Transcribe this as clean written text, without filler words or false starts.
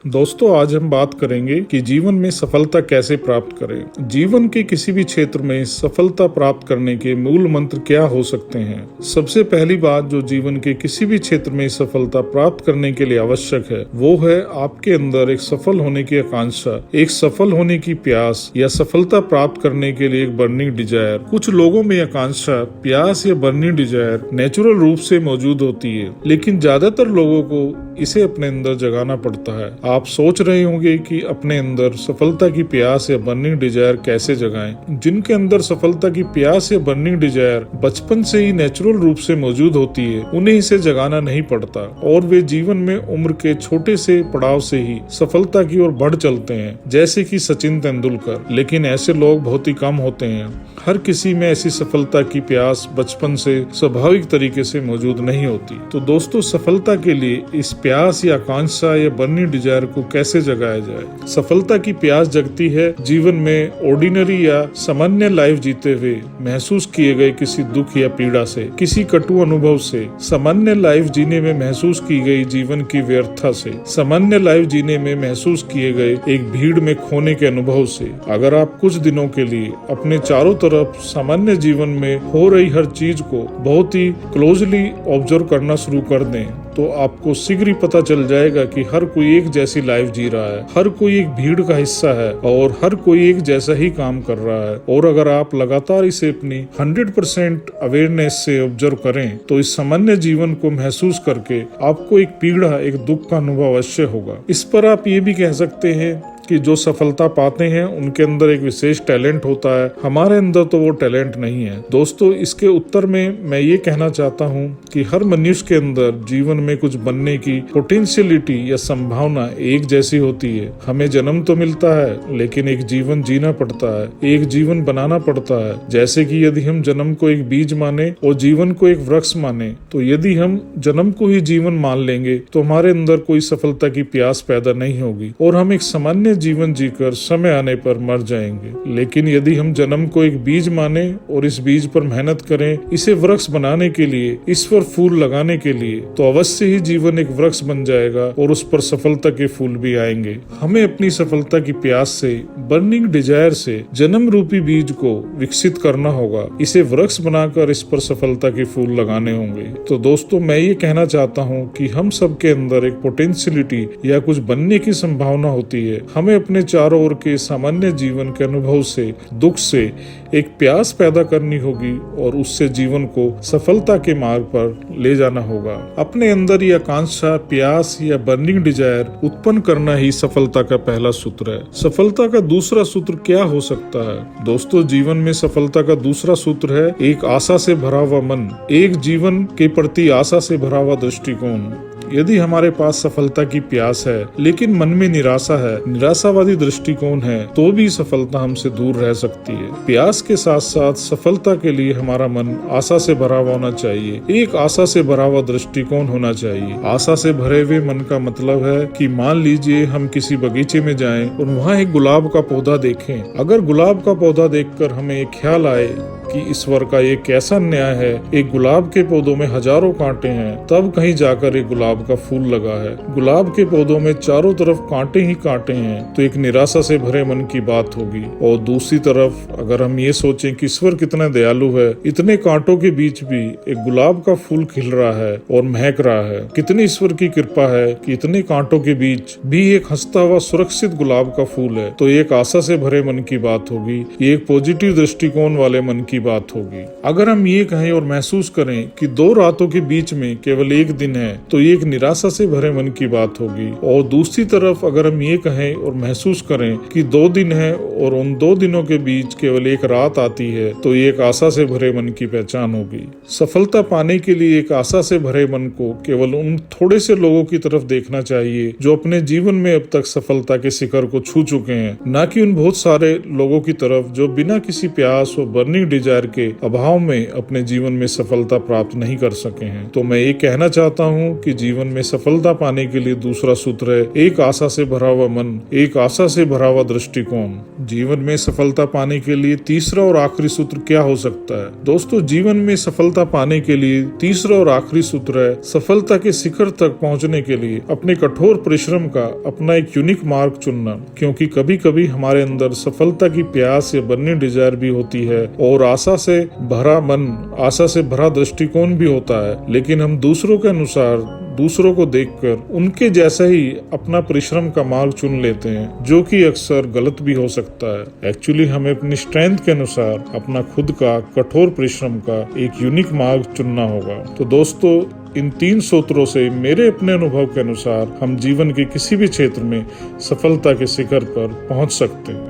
दोस्तों, आज हम बात करेंगे कि जीवन में सफलता कैसे प्राप्त करें। जीवन के किसी भी क्षेत्र में सफलता प्राप्त करने के मूल मंत्र क्या हो सकते हैं। सबसे पहली बात जो जीवन के किसी भी क्षेत्र में सफलता प्राप्त करने के लिए आवश्यक है वो है आपके अंदर एक सफल होने की आकांक्षा, एक सफल होने की प्यास या सफलता प्राप्त करने के लिए एक बर्निंग डिजायर। कुछ लोगों में आकांक्षा, प्यास या बर्निंग डिजायर नेचुरल रूप से मौजूद होती है, लेकिन ज्यादातर लोगों को इसे अपने अंदर जगाना पड़ता है। आप सोच रहे होंगे कि अपने अंदर सफलता की प्यास या बर्निंग डिजायर कैसे जगाएं। जिनके अंदर सफलता की प्यास या बर्निंग डिजायर बचपन से ही नेचुरल रूप से मौजूद होती है, उन्हें इसे जगाना नहीं पड़ता और वे जीवन में उम्र के छोटे से पड़ाव से ही सफलता की ओर बढ़ चलते हैं, जैसे कि सचिन तेंदुलकर। लेकिन ऐसे लोग बहुत ही कम होते हैं। हर किसी में ऐसी सफलता की प्यास बचपन से स्वाभाविक तरीके से मौजूद नहीं होती। तो दोस्तों, सफलता के लिए इस प्यास या आकांक्षा या बर्निंग डिजायर को कैसे जगाया जाए। सफलता की प्यास जगती है जीवन में ऑर्डिनरी या सामान्य लाइफ जीते हुए, महसूस किए गए किसी दुख या पीड़ा से, किसी कटु अनुभव से, सामान्य लाइफ जीने में महसूस की गई जीवन की व्यर्थता से, सामान्य लाइफ जीने में महसूस किए गए एक भीड़ में खोने के अनुभव से। अगर आप कुछ दिनों के लिए अपने चारों तरफ सामान्य जीवन में हो रही हर चीज को बहुत ही क्लोजली ऑब्जर्व करना शुरू कर दें, तो आपको शीघ्र ही पता चल जाएगा कि हर कोई एक जैसी लाइफ जी रहा है, हर कोई एक भीड़ का हिस्सा है और हर कोई एक जैसा ही काम कर रहा है। और अगर आप लगातार इसे अपनी 100% अवेयरनेस से ऑब्जर्व करें, तो इस सामान्य जीवन को महसूस करके आपको एक पीड़ा, एक दुख का अनुभव अवश्य होगा। इस पर आप ये भी कह सकते हैं कि जो सफलता पाते हैं उनके अंदर एक विशेष टैलेंट होता है, हमारे अंदर तो वो टैलेंट नहीं है। दोस्तों, इसके उत्तर में मैं ये कहना चाहता हूँ कि हर मनुष्य के अंदर जीवन में कुछ बनने की पोटेंशियलिटी या संभावना एक जैसी होती है। हमें जन्म तो मिलता है, लेकिन एक जीवन जीना पड़ता है, एक जीवन बनाना पड़ता है। जैसे कि यदि हम जन्म को एक बीज माने और जीवन को एक वृक्ष माने, तो यदि हम जन्म को ही जीवन मान लेंगे तो हमारे अंदर कोई सफलता की प्यास पैदा नहीं होगी और हम एक सामान्य जीवन जीकर समय आने पर मर जाएंगे। लेकिन यदि हम जन्म को एक बीज माने और इस बीज पर मेहनत करें, इसे वृक्ष बनाने के लिए, इस पर फूल लगाने के लिए, तो अवश्य ही जीवन एक वृक्ष बन जाएगा और उस पर सफलता के फूल भी आएंगे। हमें अपनी सफलता की प्यास से, बर्निंग डिजायर से जन्म रूपी बीज को विकसित करना होगा, इसे वृक्ष बनाकर इस पर सफलता के फूल लगाने होंगे। तो दोस्तों, मैं ये कहना चाहता हूँ कि हम सबके अंदर एक पोटेंशियलिटी या कुछ बनने की संभावना होती है। हमें अपने चारों ओर के सामान्य जीवन के अनुभव से, दुख से एक प्यास पैदा करनी होगी और उससे जीवन को सफलता के मार्ग पर ले जाना होगा। अपने अंदर ये आकांक्षा, प्यास या बर्निंग डिजायर उत्पन्न करना ही सफलता का पहला सूत्र है। सफलता का दूसरा सूत्र क्या हो सकता है? दोस्तों, जीवन में सफलता का दूसरा सूत्र है एक आशा से भरा हुआ मन, एक जीवन के प्रति आशा से भरा हुआ दृष्टिकोण। यदि हमारे पास सफलता की प्यास है लेकिन मन में निराशा है, निराशावादी दृष्टिकोण है, तो भी सफलता हमसे दूर रह सकती है। प्यास के साथ साथ सफलता के लिए हमारा मन आशा से भरा हुआ होना चाहिए, एक आशा से भरा हुआ दृष्टिकोण होना चाहिए। आशा से भरे हुए मन का मतलब है कि मान लीजिए हम किसी बगीचे में जाएं और वहाँ एक गुलाब का पौधा देखें। अगर गुलाब का पौधा देखकर हमें एक ख्याल आए कि ईश्वर का ये कैसा न्याय है, एक गुलाब के पौधों में हजारों कांटे हैं, तब कहीं जाकर एक गुलाब का फूल लगा है। गुलाब के पौधों में चारों तरफ कांटे ही कांटे हैं, तो एक निराशा से भरे मन की बात होगी। और दूसरी तरफ अगर हम ये सोचें कि ईश्वर कितना दयालु है, इतने कांटों के बीच भी एक गुलाब का फूल खिल रहा है और महक रहा है, कितनी ईश्वर की कृपा है कि इतने कांटों के बीच भी एक हंसता हुआ सुरक्षित गुलाब का फूल है, तो एक आशा से भरे मन की बात होगी, ये एक पॉजिटिव दृष्टिकोण वाले मन की बात होगी। अगर हम ये कहें और महसूस करें कि दो रातों के बीच में केवल एक दिन है, तो ये एक निराशा से भरे मन की बात होगी। और दूसरी तरफ अगर हम ये कहें और महसूस करें कि 2 दिन है और उन 2 दिनों के बीच केवल एक रात आती है, तो ये एक आशा से भरे मन की पहचान होगी। सफलता पाने के लिए एक आशा से भरे मन को केवल उन थोड़े से लोगों की तरफ देखना चाहिए जो अपने जीवन में अब तक सफलता के शिखर को छू चुके हैं, न कि उन बहुत सारे लोगों की तरफ जो बिना किसी प्यास और बर्निंग डिजायर डिजायर के अभाव में अपने जीवन में सफलता प्राप्त नहीं कर सके हैं। तो मैं ये कहना चाहता हूँ कि जीवन में सफलता पाने के लिए दूसरा सूत्र है एक आशा से भरा हुआ मन, एक आशा से भरा हुआ दृष्टिकोण। जीवन में सफलता पाने के लिए तीसरा और आखिरी सूत्र क्या हो सकता है? दोस्तों, जीवन में सफलता पाने के लिए तीसरा और आखिरी सूत्र है सफलता के शिखर तक पहुंचने के लिए अपने कठोर परिश्रम का अपना एक यूनिक मार्ग चुनना। क्योंकि कभी कभी हमारे अंदर सफलता की प्यास या बर्निंग डिजायर भी होती है और आशा से भरा मन, आशा से भरा दृष्टिकोण भी होता है, लेकिन हम दूसरों के अनुसार, दूसरों को देखकर उनके जैसा ही अपना परिश्रम का मार्ग चुन लेते हैं, जो कि अक्सर गलत भी हो सकता है। एक्चुअली हमें अपनी स्ट्रेंथ के अनुसार अपना खुद का कठोर परिश्रम का एक यूनिक मार्ग चुनना होगा। तो दोस्तों, इन 3 सूत्रों से मेरे अपने अनुभव के अनुसार हम जीवन के किसी भी क्षेत्र में सफलता के शिखर पर पहुंच सकते हैं।